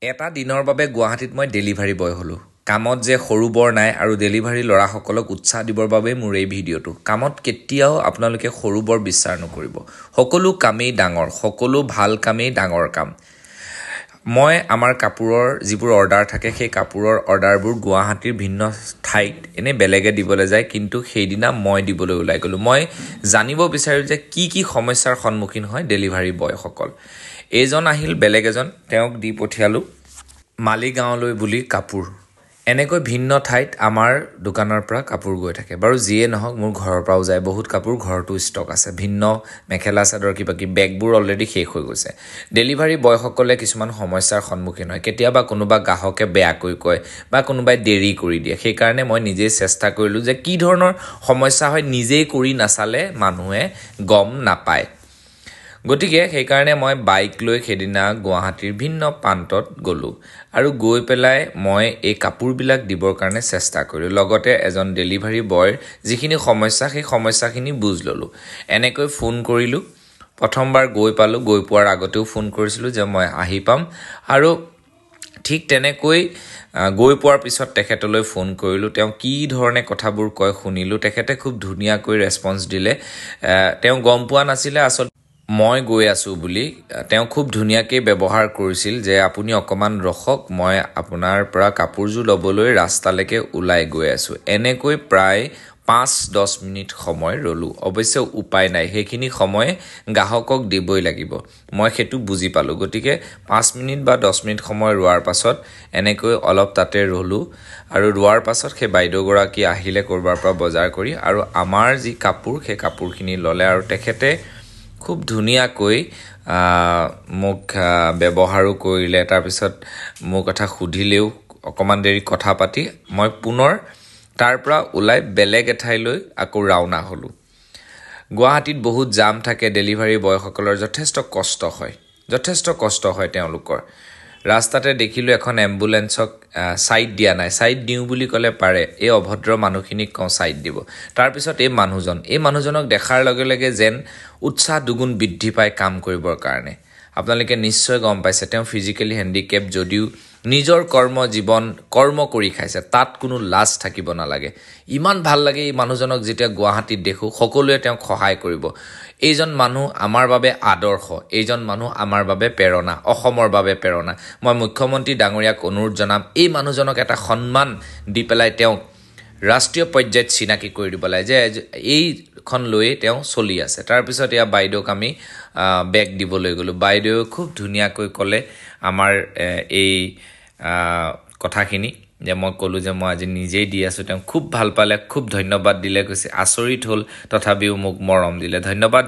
এটা দিনৰ বাবে গুৱাহাটীত মই ডেলিভাৰী বয় হ'লোঁ। কামত যে সৰু বৰ নাই আৰু ডেলিভাৰী ল'ৰাসকলক উৎসাহ দিবৰ বাবে মোৰ এই ভিডিঅ'টো। কামত কেতিয়াও আপোনালোকে সৰু বৰ বিচাৰ নকৰিব। সকলো কামেই ডাঙৰ, সকলো ভাল কামেই ডাঙৰ কাম। মই আমাৰ কাপোৰৰ যিবোৰ অৰ্ডাৰ থাকে সেই কাপোৰৰ অৰ্ডাৰবোৰ গুৱাহাটীৰ ভিন্ন ঠাইত এনেই বেলেগে দিবলৈ যায়, কিন্তু সেইদিনা মই দিবলৈ ওলাই গ'লোঁ। মই জানিব বিচাৰোঁ যে কি সমস্যাৰ সন্মুখীন হয় ডেলিভাৰী বয়সকল। এইজন আহিল, বেলেগ এজন, তেওঁক দি পঠিয়ালোঁ মালিগাঁৱলৈ বুলি কাপোৰ। এনেকৈ ভিন্ন ঠাইত আমাৰ দোকানৰ পৰা কাপোৰ গৈ থাকে। বাৰু যিয়ে নহওক, মোৰ ঘৰৰ পৰাও যায় বহুত কাপোৰ, ঘৰতো ষ্টক আছে, ভিন্ন মেখেলা চাদৰ কিবাকিবি, বেগবোৰ অলৰেডি শেষ হৈ গৈছে। ডেলিভাৰী বয়সকলে কিছুমান সমস্যাৰ সন্মুখীন হয়। কেতিয়াবা কোনোবা গ্ৰাহকে বেয়াকৈ কয় বা কোনোবাই দেৰি কৰি দিয়ে। সেইকাৰণে মই নিজেই চেষ্টা কৰিলোঁ যে কি ধৰণৰ সমস্যা হয় নিজেই কৰি নাচালে মানুহে গম নাপায়। গতিকে সেইকাৰণে মই বাইক লৈ সেইদিনা গুৱাহাটীৰ ভিন্ন প্ৰান্তত গ'লোঁ আৰু গৈ পেলাই মই এই কাপোৰবিলাক দিবৰ কাৰণে চেষ্টা কৰিলোঁ। লগতে এজন ডেলিভাৰী বয়ৰ যিখিনি সমস্যা, সেই সমস্যাখিনি বুজ ল'লোঁ। এনেকৈ ফোন কৰিলোঁ। প্ৰথমবাৰ গৈ পালোঁ, গৈ পোৱাৰ আগতেও ফোন কৰিছিলোঁ যে মই আহি পাম, আৰু ঠিক তেনেকৈ গৈ পোৱাৰ পিছত তেখেতলৈ ফোন কৰিলোঁ। তেওঁ কি ধৰণে কথাবোৰ কয় শুনিলোঁ। তেখেতে খুব ধুনীয়াকৈ ৰেছপন্স দিলে। তেওঁ গম পোৱা নাছিলে আচলতে মই গৈ আছোঁ বুলি। তেওঁ খুব ধুনীয়াকৈ ব্যৱহাৰ কৰিছিল যে আপুনি অকণমান ৰখক, মই আপোনাৰ পৰা কাপোৰযোৰ ল'বলৈ ৰাস্তালৈকে ওলাই গৈ আছোঁ। এনেকৈ প্ৰায় 5-10 মিনিট সময় ৰ'লোঁ। অৱশ্যে উপায় নাই, সেইখিনি সময় গ্ৰাহকক দিবই লাগিব, মই সেইটো বুজি পালোঁ। গতিকে 5 মিনিট বা 10 মিনিট সময় ৰোৱাৰ পাছত এনেকৈ অলপ তাতে ৰ'লোঁ, আৰু ৰোৱাৰ পাছত সেই বাইদেউগৰাকী আহিলে ক'ৰবাৰ পৰা বজাৰ কৰি, আৰু আমাৰ যি কাপোৰ সেই কাপোৰখিনি ল'লে, আৰু তেখেতে খুব ধুনীয়াকৈ মোক ব্যৱহাৰো কৰিলে। তাৰপিছত মোৰ কথা সুধিলেও, অকণমান দেৰি কথা পাতি মই পুনৰ তাৰ পৰা ওলাই বেলেগ এঠাইলৈ আকৌ ৰাওনা হ'লোঁ। গুৱাহাটীত বহুত জাম থাকে, ডেলিভাৰী বয়সকলৰ যথেষ্ট কষ্ট হয় তেওঁলোকৰ। ৰাস্তাতে দেখিলোঁ এখন এম্বুলেঞ্চক ছাইড দিয়া নাই। ছাইড দিওঁ বুলি ক'লে পাৰে, এই অভদ্ৰ মানুহখিনিক কওঁ ছাইড দিব। তাৰপিছত এই মানুহজনক দেখাৰ লগে লগে যেন উৎসাহ দুগুণ বৃদ্ধি পায় কাম কৰিবৰ কাৰণে। আপোনালোকে নিশ্চয় গম পাইছে, তেওঁ ফিজিকেলি হেণ্ডিকেপ যদিও নিজৰ কৰ্ম কৰি খাইছে, তাত কোনো লাজ থাকিব নালাগে। ইমান ভাল লাগে এই মানুহজনক যেতিয়া গুৱাহাটীত দেখোঁ। সকলোৱে তেওঁক সহায় কৰিব। এইজন মানুহ আমাৰ বাবে আদৰ্শ, এইজন মানুহ আমাৰ বাবে প্ৰেৰণা, অসমৰ বাবে প্ৰেৰণা। মই মুখ্যমন্ত্ৰী ডাঙৰীয়াক অনুৰোধ জনাম, এই মানুহজনক এটা সন্মান দি পেলাই তেওঁক ৰাষ্ট্ৰীয় পৰ্যায়ত চিনাকি কৰি দিব লাগে যে এইখন লৈয়ে তেওঁ চলি আছে। তাৰপিছত এয়া বাইদেউক আমি বেগ দিবলৈ গ'লোঁ। বাইদেৱে খুব ধুনীয়াকৈ ক'লে আমাৰ এই কথাখিনি, যে মই ক'লোঁ যে মই আজি নিজেই দি আছোঁ। তেওঁ খুব ভাল পালে, খুব ধন্যবাদ দিলে, কৈছে আচৰিত হ'ল, তথাপিও মোক মৰম দিলে। ধন্যবাদ।